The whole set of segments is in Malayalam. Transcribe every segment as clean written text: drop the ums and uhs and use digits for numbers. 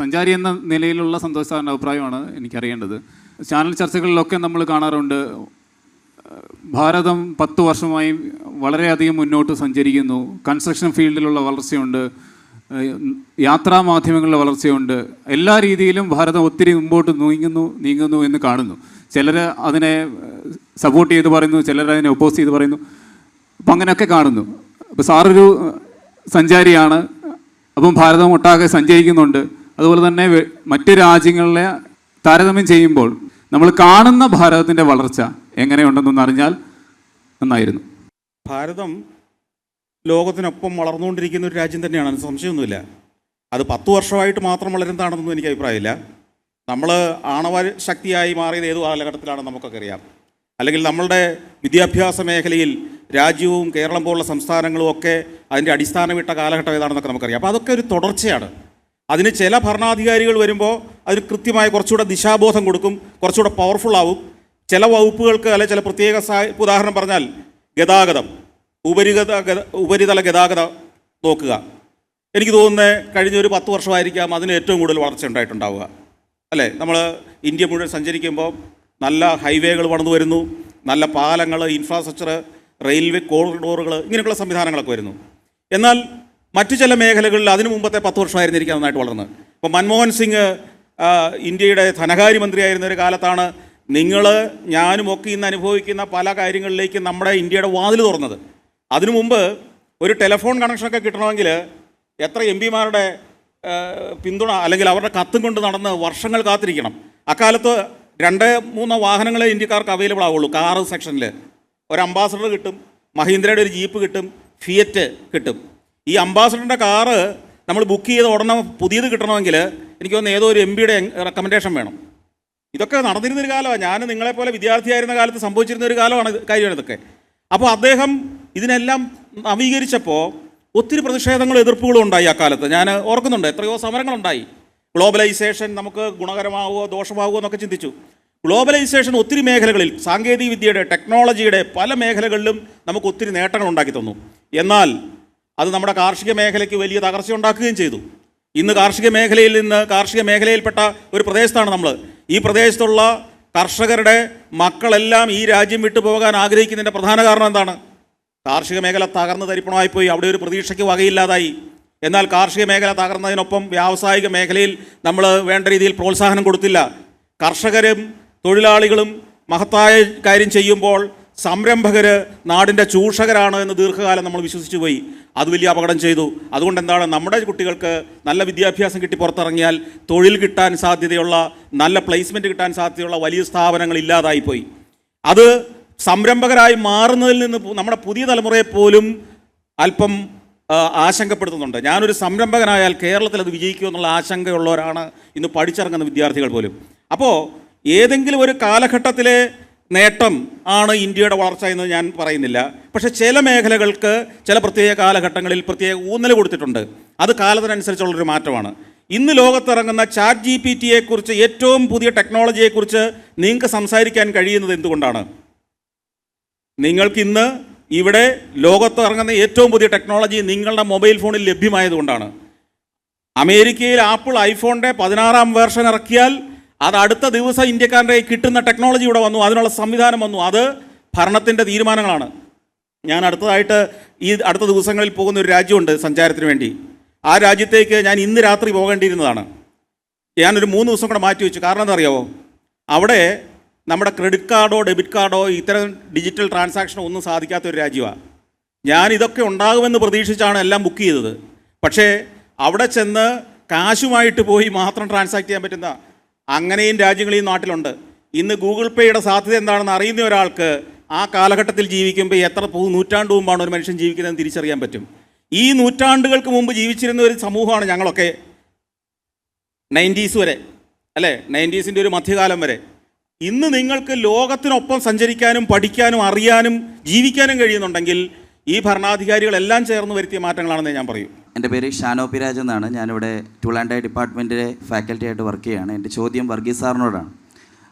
സഞ്ചാരി എന്ന നിലയിലുള്ള സന്തോഷ് സാറിൻ്റെ അഭിപ്രായമാണ് എനിക്കറിയേണ്ടത്. ചാനൽ ചർച്ചകളിലൊക്കെ നമ്മൾ കാണാറുണ്ട്, ഭാരതം 10 വർഷമായി വളരെയധികം മുന്നോട്ട് സഞ്ചരിക്കുന്നു, കൺസ്ട്രക്ഷൻ ഫീൽഡിലുള്ള വളർച്ചയുണ്ട്, യാത്രാ മാധ്യമങ്ങളുടെ വളർച്ചയുണ്ട്, എല്ലാ രീതിയിലും ഭാരതം ഒത്തിരി മുമ്പോട്ട് നീങ്ങുന്നു എന്ന് കാണുന്നു. ചിലർ അതിനെ സപ്പോർട്ട് ചെയ്ത് പറയുന്നു, ചിലർ അതിനെ ഒപ്പോസ് ചെയ്ത് പറയുന്നു. അപ്പം അങ്ങനെയൊക്കെ കാണുന്നു. അപ്പോൾ സാറൊരു സഞ്ചാരിയാണ്, അപ്പം ഭാരതം ഒട്ടാകെ സഞ്ചരിക്കുന്നുണ്ട്. അതുപോലെ തന്നെ മറ്റ് രാജ്യങ്ങളിലെ താരതമ്യം ചെയ്യുമ്പോൾ നമ്മൾ കാണുന്ന ഭാരതത്തിൻ്റെ വളർച്ച എങ്ങനെയുണ്ടെന്നൊന്ന് അറിഞ്ഞാൽ നന്നായിരുന്നു. ഭാരതം ലോകത്തിനൊപ്പം വളർന്നുകൊണ്ടിരിക്കുന്ന ഒരു രാജ്യം തന്നെയാണ്, അതിന് സംശയമൊന്നുമില്ല. അത് 10 വർഷമായിട്ട് മാത്രം വളരുന്നതാണെന്നൊന്നും എനിക്ക് അഭിപ്രായമില്ല. നമ്മൾ ആണവ ശക്തിയായി മാറിയത് ഏത് കാലഘട്ടത്തിലാണെന്ന് നമുക്കൊക്കെ അറിയാം. അല്ലെങ്കിൽ നമ്മളുടെ വിദ്യാഭ്യാസ മേഖലയിൽ രാജ്യവും കേരളം പോലുള്ള സംസ്ഥാനങ്ങളും ഒക്കെ അതിൻ്റെ അടിസ്ഥാനമിട്ട കാലഘട്ടം ഏതാണെന്നൊക്കെ നമുക്കറിയാം. അപ്പോൾ അതൊക്കെ ഒരു തുടർച്ചയാണ്. അതിന് ചില ഭരണാധികാരികൾ വരുമ്പോൾ അതിന് കൃത്യമായ കുറച്ചുകൂടെ ദിശാബോധം കൊടുക്കും, കുറച്ചുകൂടെ പവർഫുള്ളാവും. ചില വകുപ്പുകൾക്ക് അല്ലെങ്കിൽ ചില പ്രത്യേക ഉദാഹരണം പറഞ്ഞാൽ ഗതാഗതം, ഉപരിതല ഗതാഗതം നോക്കുക. എനിക്ക് തോന്നുന്നത് കഴിഞ്ഞ ഒരു 10 വർഷമായിരിക്കാം അതിന് ഏറ്റവും കൂടുതൽ വളർച്ച ഉണ്ടായിട്ടുണ്ടാവുക, അല്ലേ? നമ്മൾ ഇന്ത്യ മുഴുവൻ സഞ്ചരിക്കുമ്പോൾ നല്ല ഹൈവേകൾ വളർന്നു വരുന്നു, നല്ല പാലങ്ങൾ, ഇൻഫ്രാസ്ട്രക്ചർ, റെയിൽവേ കോറിഡോറുകൾ, ഇങ്ങനെയുള്ള സംവിധാനങ്ങളൊക്കെ വരുന്നു. എന്നാൽ മറ്റു ചില മേഖലകളിൽ അതിനു മുമ്പത്തെ 10 വർഷമായിരുന്നിരിക്കാൻ നന്നായിട്ട് വളർന്നത്. ഇപ്പോൾ മൻമോഹൻ സിംഗ് ഇന്ത്യയുടെ ധനകാര്യമന്ത്രിയായിരുന്ന ഒരു കാലത്താണ് ഞാനും ഒക്കെ ഇന്ന് അനുഭവിക്കുന്ന പല കാര്യങ്ങളിലേക്കും നമ്മുടെ ഇന്ത്യയുടെ വാതിൽ തുറന്നത്. അതിനു മുമ്പ് ഒരു ടെലിഫോൺ കണക്ഷനൊക്കെ കിട്ടണമെങ്കിൽ എത്ര MP-മാരുടെ പിന്തുണ അല്ലെങ്കിൽ അവരുടെ കത്തും കൊണ്ട് നടന്ന് വർഷങ്ങൾ കാത്തിരിക്കണം. അക്കാലത്ത് 2-3 വാഹനങ്ങളെ ഇന്ത്യക്കാർക്ക് അവൈലബിൾ ആവുള്ളൂ. കാറ് സെക്ഷനിൽ ഒരു അംബാസഡർ കിട്ടും, മഹീന്ദ്രയുടെ ഒരു ജീപ്പ് കിട്ടും, ഫിയറ്റ് കിട്ടും. ഈ അംബാസഡറിൻ്റെ കാറ് നമ്മൾ ബുക്ക് ചെയ്ത് ഉടനെ പുതിയത് കിട്ടണമെങ്കിൽ എനിക്ക് തോന്നുന്നു ഏതോ ഒരു MP-യുടെ റെക്കമെൻഡേഷൻ വേണം. ഇതൊക്കെ നടന്നിരുന്നൊരു കാലമാണ്. ഞാൻ നിങ്ങളെപ്പോലെ വിദ്യാർത്ഥിയായിരുന്ന കാലത്ത് സംഭവിച്ചിരുന്ന ഒരു കാര്യമാണ് ഇതൊക്കെ. അപ്പോൾ അദ്ദേഹം ഇതിനെല്ലാം നവീകരിച്ചപ്പോൾ ഒത്തിരി പ്രതിഷേധങ്ങളും എതിർപ്പുകളും ഉണ്ടായി. അക്കാലത്ത് ഞാൻ ഓർക്കുന്നുണ്ട്, എത്രയോ സമരങ്ങളുണ്ടായി. ഗ്ലോബലൈസേഷൻ നമുക്ക് ഗുണകരമാവുമോ ദോഷമാവുമോ എന്നൊക്കെ ചിന്തിച്ചു. ഗ്ലോബലൈസേഷൻ ഒത്തിരി മേഖലകളിൽ, സാങ്കേതിക വിദ്യയുടെ, ടെക്നോളജിയുടെ പല മേഖലകളിലും നമുക്ക് ഒത്തിരി നേട്ടങ്ങൾ ഉണ്ടാക്കി തന്നു. എന്നാൽ അത് നമ്മുടെ കാർഷിക മേഖലയ്ക്ക് വലിയ തകർച്ച ഉണ്ടാക്കുകയും ചെയ്തു. ഇന്ന് കാർഷിക മേഖലയിൽപ്പെട്ട ഒരു പ്രദേശത്താണ് നമ്മൾ. ഈ പ്രദേശത്തുള്ള കർഷകരുടെ മക്കളെല്ലാം ഈ രാജ്യം വിട്ടു പോകാൻ ആഗ്രഹിക്കുന്നതിൻ്റെ പ്രധാന കാരണം എന്താണ്? കാർഷിക മേഖല തകർന്ന് തരിപ്പണമായിപ്പോയി, അവിടെ ഒരു പ്രതീക്ഷയ്ക്ക് വകയില്ലാതായി. എന്നാൽ കാർഷിക മേഖല തകർന്നതിനൊപ്പം വ്യാവസായിക മേഖലയിൽ നമ്മൾ വേണ്ട രീതിയിൽ പ്രോത്സാഹനം കൊടുത്തില്ല. കർഷകരും തൊഴിലാളികളും മഹത്തായ കാര്യം ചെയ്യുമ്പോൾ സംരംഭകർ നാടിൻ്റെ ചൂഷകരാണ് എന്ന് ദീർഘകാലം നമ്മൾ വിശ്വസിച്ചു പോയി. അത് വലിയ അപകടം ചെയ്തു. അതുകൊണ്ട് എന്താണ്, നമ്മുടെ കുട്ടികൾക്ക് നല്ല വിദ്യാഭ്യാസം കിട്ടി പുറത്തിറങ്ങിയാൽ തൊഴിൽ കിട്ടാൻ സാധ്യതയുള്ള, നല്ല പ്ലേസ്മെൻറ്റ് കിട്ടാൻ സാധ്യതയുള്ള വലിയ സ്ഥാപനങ്ങൾ ഇല്ലാതായിപ്പോയി. അത് സംരംഭകരായി മാറുന്നതിൽ നിന്ന് നമ്മുടെ പുതിയ തലമുറയെ പോലും അല്പം ആശങ്കപ്പെടുത്തുന്നുണ്ട്. ഞാനൊരു സംരംഭകനായാൽ കേരളത്തിൽ അത് വിജയിക്കുമെന്നുള്ള ആശങ്കയുള്ളവരാണ് ഇന്ന് പഠിച്ചിറങ്ങുന്ന വിദ്യാർത്ഥികൾ പോലും. അപ്പോൾ ഏതെങ്കിലും ഒരു കാലഘട്ടത്തിലെ നേട്ടം ആണ് ഇന്ത്യയുടെ വളർച്ച എന്ന് ഞാൻ പറയുന്നില്ല. പക്ഷേ ചില മേഖലകൾക്ക് ചില പ്രത്യേക കാലഘട്ടങ്ങളിൽ പ്രത്യേക ഊന്നൽ കൊടുത്തിട്ടുണ്ട്. അത് കാലത്തിനനുസരിച്ചുള്ളൊരു മാറ്റമാണ്. ഇന്ന് ലോകത്തിറങ്ങുന്ന ChatGPT-യെക്കുറിച്ച്, ഏറ്റവും പുതിയ ടെക്നോളജിയെക്കുറിച്ച് നിങ്ങൾക്ക് സംസാരിക്കാൻ കഴിയുന്നത് എന്തുകൊണ്ടാണ്? നിങ്ങൾക്കിന്ന് ഇവിടെ ലോകത്തിറങ്ങുന്ന ഏറ്റവും പുതിയ ടെക്നോളജി നിങ്ങളുടെ മൊബൈൽ ഫോണിൽ ലഭ്യമായതുകൊണ്ടാണ്. അമേരിക്കയിൽ ആപ്പിൾ ഐഫോണിൻ്റെ 16ാം വേർഷൻ ഇറക്കിയാൽ അത് അടുത്ത ദിവസം ഇന്ത്യക്കാരുടെ കിട്ടുന്ന ടെക്നോളജി ഇവിടെ വന്നു, അതിനുള്ള സംവിധാനം വന്നു. അത് ഭരണത്തിൻ്റെ തീരുമാനങ്ങളാണ്. ഞാൻ അടുത്ത ദിവസങ്ങളിൽ പോകുന്ന ഒരു രാജ്യമുണ്ട് സഞ്ചാരത്തിന് വേണ്ടി. ആ രാജ്യത്തേക്ക് ഞാൻ ഇന്ന് രാത്രി പോകേണ്ടിയിരുന്നതാണ്. ഞാനൊരു 3 ദിവസം കൂടെ മാറ്റി വെച്ചു. കാരണം എന്താ അറിയാമോ? അവിടെ നമ്മുടെ ക്രെഡിറ്റ് കാർഡോ ഡെബിറ്റ് കാർഡോ ഇത്തരം ഡിജിറ്റൽ ട്രാൻസാക്ഷനോ ഒന്നും സാധിക്കാത്തൊരു രാജ്യമാണ്. ഞാൻ ഇതൊക്കെ ഉണ്ടാകുമെന്ന് പ്രതീക്ഷിച്ചാണ് എല്ലാം ബുക്ക് ചെയ്തത്. പക്ഷേ അവിടെ ചെന്ന് കാശുമായിട്ട് പോയി മാത്രം ട്രാൻസാക്ട് ചെയ്യാൻ പറ്റുന്ന അങ്ങനെയും രാജ്യങ്ങൾ ഈ നാട്ടിലുണ്ട്. ഇന്ന് ഗൂഗിൾ പേയുടെ സാധ്യത എന്താണെന്ന് അറിയുന്ന ഒരാൾക്ക് ആ കാലഘട്ടത്തിൽ ജീവിക്കുമ്പോൾ എത്ര നൂറ്റാണ്ട് മുമ്പാണ് ഒരു മനുഷ്യൻ ജീവിക്കുന്നതെന്ന് തിരിച്ചറിയാൻ പറ്റും. ഈ നൂറ്റാണ്ടുകൾക്ക് മുമ്പ് ജീവിച്ചിരുന്ന ഒരു സമൂഹമാണ് ഞങ്ങളൊക്കെ. 90s വരെ, അല്ലേ? 90s-ൻ്റെ ഒരു മധ്യകാലം വരെ. ഇന്ന് നിങ്ങൾക്ക് ലോകത്തിനൊപ്പം സഞ്ചരിക്കാനും പഠിക്കാനും അറിയാനും ജീവിക്കാനും കഴിയുന്നുണ്ടെങ്കിൽ ഈ ഭരണാധികാരികളെല്ലാം ചേർന്ന് വരുത്തിയ മാറ്റങ്ങളാണെന്ന് ഞാൻ പറയും. എൻ്റെ പേര് ഷാനോ പി രാജ് എന്നാണ്. ഞാനിവിടെ ടൂൾ ആൻഡ് ഡൈ ഡിപ്പാർട്ട്മെൻറ്റിലെ ഫാക്കൽറ്റി ആയിട്ട് വർക്ക് ചെയ്യുകയാണ്. എൻ്റെ ചോദ്യം വർഗീസ് സാറിനോടാണ്.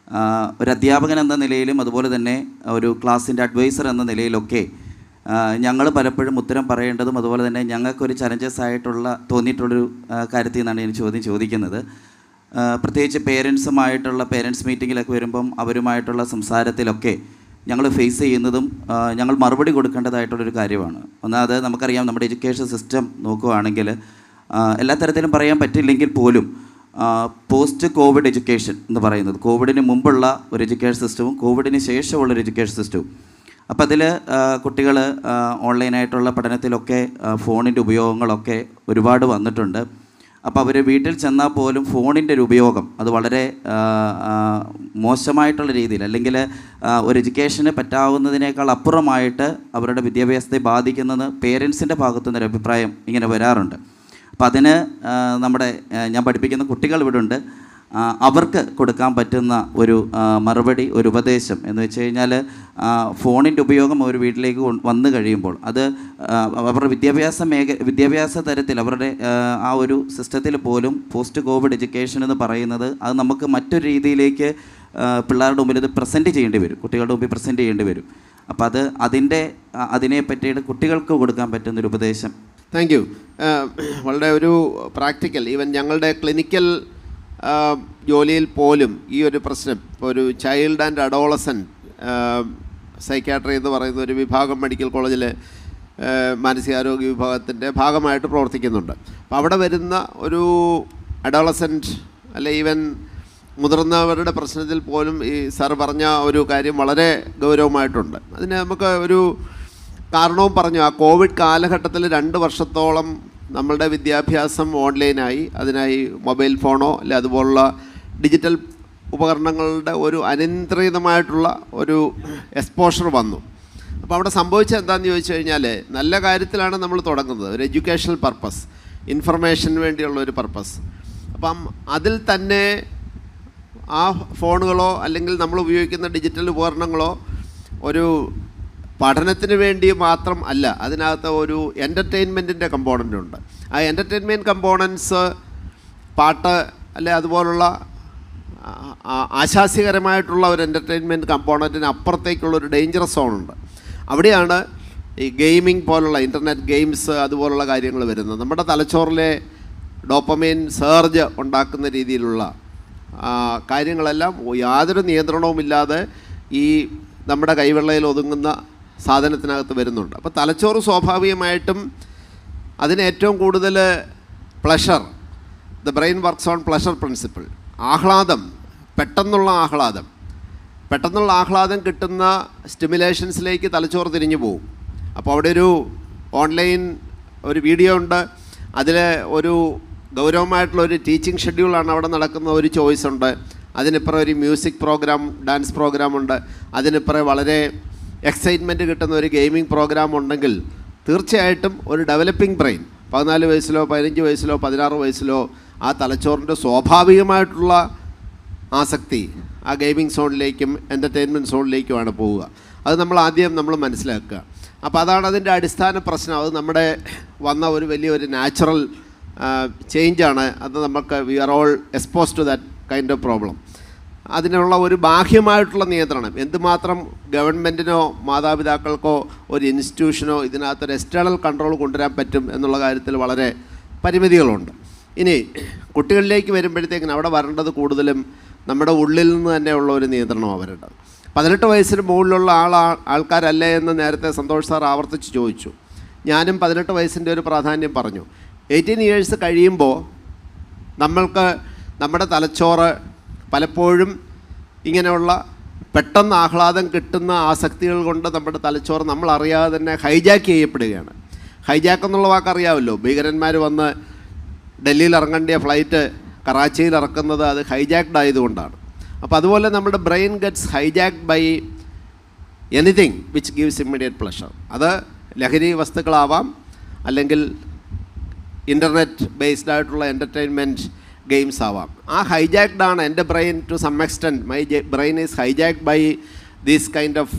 ഒരു അധ്യാപകൻ എന്ന നിലയിലും അതുപോലെ തന്നെ ഒരു ക്ലാസ്സിൻ്റെ അഡ്വൈസർ എന്ന നിലയിലൊക്കെ ഞങ്ങൾ പലപ്പോഴും ഉത്തരം പറയേണ്ടതും അതുപോലെ തന്നെ ഞങ്ങൾക്കൊരു ചലഞ്ചസ് തോന്നിയിട്ടുള്ളൊരു കാര്യത്തിൽ നിന്നാണ് ഞാൻ ചോദ്യം ചോദിക്കുന്നത്. പ്രത്യേകിച്ച് പേരൻസുമായിട്ടുള്ള പേരൻസ് മീറ്റിങ്ങിലൊക്കെ വരുമ്പം അവരുമായിട്ടുള്ള സംസാരത്തിലൊക്കെ ഞങ്ങൾ ഫേസ് ചെയ്യുന്നതും ഞങ്ങൾ മറുപടി കൊടുക്കേണ്ടതായിട്ടുള്ളൊരു കാര്യമാണ്. ഒന്നാമത് നമുക്കറിയാം, നമ്മുടെ എഡ്യൂക്കേഷൻ സിസ്റ്റം നോക്കുകയാണെങ്കിൽ എല്ലാ തരത്തിലും പറയാൻ പറ്റില്ലെങ്കിൽ പോലും പോസ്റ്റ് കോവിഡ് എഡ്യൂക്കേഷൻ എന്ന് പറയുന്നത് കോവിഡിന് മുമ്പുള്ള ഒരു എഡ്യൂക്കേഷൻ സിസ്റ്റവും കോവിഡിന് ശേഷമുള്ളൊരു എഡ്യൂക്കേഷൻ സിസ്റ്റവും. അപ്പോൾ അതിൽ കുട്ടികൾ ഓൺലൈനായിട്ടുള്ള പഠനത്തിലൊക്കെ ഫോണിൻ്റെ ഉപയോഗങ്ങളൊക്കെ ഒരുപാട് വന്നിട്ടുണ്ട്. അപ്പോൾ അവർ വീട്ടിൽ ചെന്നാൽ പോലും ഫോണിൻ്റെ ഒരു ഉപയോഗം അത് വളരെ മോശമായിട്ടുള്ള രീതിയിൽ, അല്ലെങ്കിൽ ഒരു എഡ്യൂക്കേഷന് പറ്റാവുന്നതിനേക്കാൾ അപ്പുറമായിട്ട് അവരുടെ വിദ്യാഭ്യാസത്തെ ബാധിക്കുന്നത് പേരൻസിൻ്റെ ഭാഗത്തുനിന്നൊരു അഭിപ്രായം ഇങ്ങനെ വരാറുണ്ട്. അപ്പം അതിന് ഞാൻ പഠിപ്പിക്കുന്ന കുട്ടികൾ ഇവിടെ ഉണ്ട്, അവർക്ക് കൊടുക്കാൻ പറ്റുന്ന ഒരു മറുപടി, ഒരു ഉപദേശം എന്ന് വെച്ച് കഴിഞ്ഞാൽ ഫോണിൻ്റെ ഉപയോഗം ഒരു വീട്ടിലേക്ക് വന്നു കഴിയുമ്പോൾ അത് അവരുടെ വിദ്യാഭ്യാസ തരത്തിൽ അവരുടെ ആ ഒരു സിസ്റ്റത്തിൽ പോലും പോസ്റ്റ് കോവിഡ് എഡ്യൂക്കേഷൻ എന്ന് പറയുന്നത് അത് നമുക്ക് മറ്റൊരു രീതിയിലേക്ക് പിള്ളേരുടെ മുമ്പിൽ ഇത് പ്രസൻറ്റ് ചെയ്യേണ്ടി വരും, കുട്ടികളുടെ മുമ്പിൽ പ്രസൻറ്റ് ചെയ്യേണ്ടി വരും. അപ്പോൾ അതിനെ പറ്റിയിട്ട് കുട്ടികൾക്ക് കൊടുക്കാൻ പറ്റുന്നൊരു ഉപദേശം. Thank you. വളരെ ഒരു പ്രാക്ടിക്കൽ, ഈവൻ ഞങ്ങളുടെ ക്ലിനിക്കൽ ജോലിയിൽ പോലും ഈ ഒരു പ്രശ്നം, ഇപ്പോൾ ഒരു ചൈൽഡ് ആൻഡ് അഡോളസൻറ്റ് സൈക്യാട്രി എന്ന് പറയുന്ന ഒരു വിഭാഗം മെഡിക്കൽ കോളേജിൽ മാനസികാരോഗ്യ വിഭാഗത്തിൻ്റെ ഭാഗമായിട്ട് പ്രവർത്തിക്കുന്നുണ്ട്. അപ്പോൾ അവിടെ വരുന്ന ഒരു അഡോളസൻറ്റ് അല്ലെ ഈവൻ മുതിർന്നവരുടെ പ്രശ്നത്തിൽ പോലും ഈ സാർ പറഞ്ഞ ഒരു കാര്യം വളരെ ഗൗരവമായിട്ടുണ്ട്. അതിന് നമുക്ക് ഒരു കാരണവും പറഞ്ഞു. ആ കോവിഡ് കാലഘട്ടത്തിൽ 2 വർഷത്തോളം നമ്മളുടെ വിദ്യാഭ്യാസം ഓൺലൈനായി, അതിനായി മൊബൈൽ ഫോണോ അല്ലെ അതുപോലുള്ള ഡിജിറ്റൽ ഉപകരണങ്ങളുടെ ഒരു അനിയന്ത്രിതമായിട്ടുള്ള ഒരു എക്സ്പോഷർ വന്നു. അപ്പോൾ അവിടെ സംഭവിച്ചത് എന്താണെന്ന് ചോദിച്ചു കഴിഞ്ഞാൽ, നല്ല കാര്യത്തിലാണ് നമ്മൾ തുടങ്ങുന്നത്, ഒരു എഡ്യൂക്കേഷണൽ പർപ്പസ്, ഇൻഫർമേഷന് വേണ്ടിയുള്ള ഒരു പർപ്പസ്. അപ്പം അതിൽ തന്നെ ആ ഫോണുകളോ അല്ലെങ്കിൽ നമ്മൾ ഉപയോഗിക്കുന്ന ഡിജിറ്റൽ ഉപകരണങ്ങളോ ഒരു പഠനത്തിന് വേണ്ടി മാത്രം അല്ല, അതിനകത്ത് ഒരു എൻ്റർടൈൻമെൻറ്റിൻ്റെ കമ്പോണൻ്റ് ഉണ്ട്. ആ എൻ്റർടൈൻമെൻറ്റ് കമ്പോണൻസ് പാട്ട് അല്ലെ അതുപോലുള്ള ആശാസ്യകരമായിട്ടുള്ള ഒരു എൻ്റർടൈൻമെൻറ്റ് കമ്പോണൻറ്റിന് അപ്പുറത്തേക്കുള്ളൊരു ഡേഞ്ചറസ് സോണുണ്ട്. അവിടെയാണ് ഈ ഗെയിമിംഗ് പോലുള്ള ഇൻ്റർനെറ്റ് ഗെയിംസ് അതുപോലുള്ള കാര്യങ്ങൾ വരുന്നത്. നമ്മുടെ തലച്ചോറിലെ ഡോപ്പമൈൻ സർജ് ഉണ്ടാക്കുന്ന രീതിയിലുള്ള കാര്യങ്ങളെല്ലാം യാതൊരു നിയന്ത്രണവുമില്ലാതെ ഈ നമ്മുടെ കൈവെള്ളയിൽ ഒതുങ്ങുന്ന സാധനത്തിനകത്ത് വരുന്നുണ്ട്. അപ്പോൾ തലച്ചോറ് സ്വാഭാവികമായിട്ടും അതിന് ഏറ്റവും കൂടുതൽ pleasure, the brain works on pleasure principle, ആഹ്ലാദം, പെട്ടെന്നുള്ള ആഹ്ലാദം കിട്ടുന്ന സ്റ്റിമുലേഷൻസിലേക്ക് തലച്ചോറ് തിരിഞ്ഞു പോകും. അപ്പോൾ അവിടെ ഒരു ഓൺലൈൻ ഒരു വീഡിയോ ഉണ്ട്, അതിൽ ഒരു ഗൗരവമായിട്ടുള്ളൊരു ടീച്ചിങ് ഷെഡ്യൂളാണ് അവിടെ നടക്കുന്ന, ഒരു ചോയ്സ് ഉണ്ട്. അതിനിപ്പുറം ഒരു മ്യൂസിക് പ്രോഗ്രാം, ഡാൻസ് പ്രോഗ്രാം ഉണ്ട്. അതിനിപ്പുറം വളരെ എക്സൈറ്റ്മെൻറ്റ് കിട്ടുന്ന ഒരു ഗെയിമിംഗ് പ്രോഗ്രാം ഉണ്ടെങ്കിൽ തീർച്ചയായിട്ടും ഒരു ഡെവലപ്പിംഗ് ബ്രെയിൻ 14 വയസ്സിലോ 15 വയസ്സിലോ 16 വയസ്സിലോ ആ തലച്ചോറിൻ്റെ സ്വാഭാവികമായിട്ടുള്ള ആസക്തി ആ ഗെയിമിംഗ് സോണിലേക്കും എൻ്റർടൈൻമെൻറ്റ് സോണിലേക്കുമാണ് പോവുക. അത് നമ്മൾ മനസ്സിലാക്കുക. അപ്പോൾ അതാണ് അതിൻ്റെ അടിസ്ഥാന പ്രശ്നം. അത് നമ്മുടെ വന്ന ഒരു വലിയൊരു നാച്ചുറൽ ചേഞ്ചാണ്. അത് നമുക്ക് we are all exposed to that kind of problem. അതിനുള്ള ഒരു ബാഹ്യമായിട്ടുള്ള നിയന്ത്രണം എന്തുമാത്രം ഗവൺമെൻറ്റിനോ മാതാപിതാക്കൾക്കോ ഒരു ഇൻസ്റ്റിറ്റ്യൂഷനോ ഇതിനകത്തൊരു എക്സ്റ്റേണൽ കൺട്രോൾ കൊണ്ടുവരാൻ പറ്റും എന്നുള്ള കാര്യത്തിൽ വളരെ പരിമിതികളുണ്ട്. ഇനി കുട്ടികളിലേക്ക് വരുമ്പോഴത്തേക്കിന് അവിടെ വരേണ്ടത് കൂടുതലും നമ്മുടെ ഉള്ളിൽ നിന്ന് തന്നെയുള്ള ഒരു നിയന്ത്രണമാണ് വരേണ്ടത്. 18 വയസ്സിന് മുകളിലുള്ള ആൾക്കാരല്ലേ എന്ന് നേരത്തെ സന്തോഷ് സാർ ആവർത്തിച്ച് ചോദിച്ചു. ഞാനും 18 വയസ്സിൻ്റെ ഒരു പ്രാധാന്യം പറഞ്ഞു. 18 ഇയേഴ്സ് കഴിയുമ്പോൾ നമ്മൾക്ക് നമ്മുടെ തലച്ചോറ് പലപ്പോഴും ഇങ്ങനെയുള്ള പെട്ടെന്ന് ആഹ്ലാദം കിട്ടുന്ന ആസക്തികൾ കൊണ്ട് നമ്മുടെ തലച്ചോറ് നമ്മളറിയാതെ തന്നെ ഹൈജാക്ക് ചെയ്യപ്പെടുകയാണ്. ഹൈജാക്ക് എന്നുള്ള വാക്കറിയാമല്ലോ, ഭീകരന്മാർ വന്ന് ഡൽഹിയിൽ ഇറങ്ങേണ്ട ഫ്ലൈറ്റ് കറാച്ചിയിൽ ഇറക്കുന്നത് അത് ഹൈജാക്ഡ് ആയതുകൊണ്ടാണ്. അപ്പോൾ അതുപോലെ നമ്മുടെ brain gets hijacked by anything which gives immediate pleasure. അത് ലഹരി വസ്തുക്കളാവാം, അല്ലെങ്കിൽ ഇൻ്റർനെറ്റ് ബേസ്ഡ് ആയിട്ടുള്ള എൻ്റർടൈൻമെൻറ്റ് ഗെയിംസ് ആവാം. ആ ഹൈജാക്ഡ് ആണ് എൻ്റെ brain to some extent. My brain is hijacked by these kind of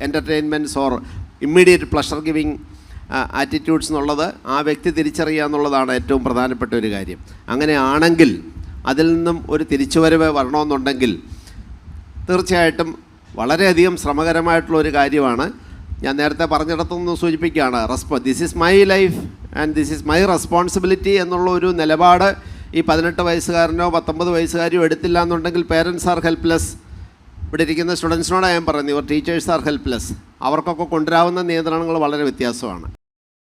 entertainments or immediate pleasure giving attitudes എന്നുള്ളത് ആ വ്യക്തി തിരിച്ചറിയുക എന്നുള്ളതാണ് ഏറ്റവും പ്രധാനപ്പെട്ട ഒരു കാര്യം. അങ്ങനെയാണെങ്കിൽ അതിൽ നിന്നും ഒരു തിരിച്ചുവരവ് വരണമെന്നുണ്ടെങ്കിൽ തീർച്ചയായിട്ടും വളരെയധികം ശ്രമകരമായിട്ടുള്ള ഒരു കാര്യമാണ് ഞാൻ നേരത്തെ പറഞ്ഞിടത്തുനിന്ന് സൂചിപ്പിക്കുകയാണ്, this is my life and this is my responsibility എന്നുള്ള ഒരു നിലപാട് ഈ 18 വയസ്സുകാരനോ 19 വയസ്സുകാരിയോ എടുത്തില്ല എന്നുണ്ടെങ്കിൽ പേരൻസ് ആർ ഹെൽപ്ലെസ്. ഇവിടെ ഇരിക്കുന്ന സ്റ്റുഡൻസിനോടാണ് ഞാൻ പറയുന്നത്, ഇവർ ടീച്ചേഴ്സ് ആർ ഹെൽപ്ലെസ്. അവർക്കൊക്കെ കൊണ്ടുവരാവുന്ന നിയന്ത്രണങ്ങൾ വളരെ വ്യത്യാസമാണ്.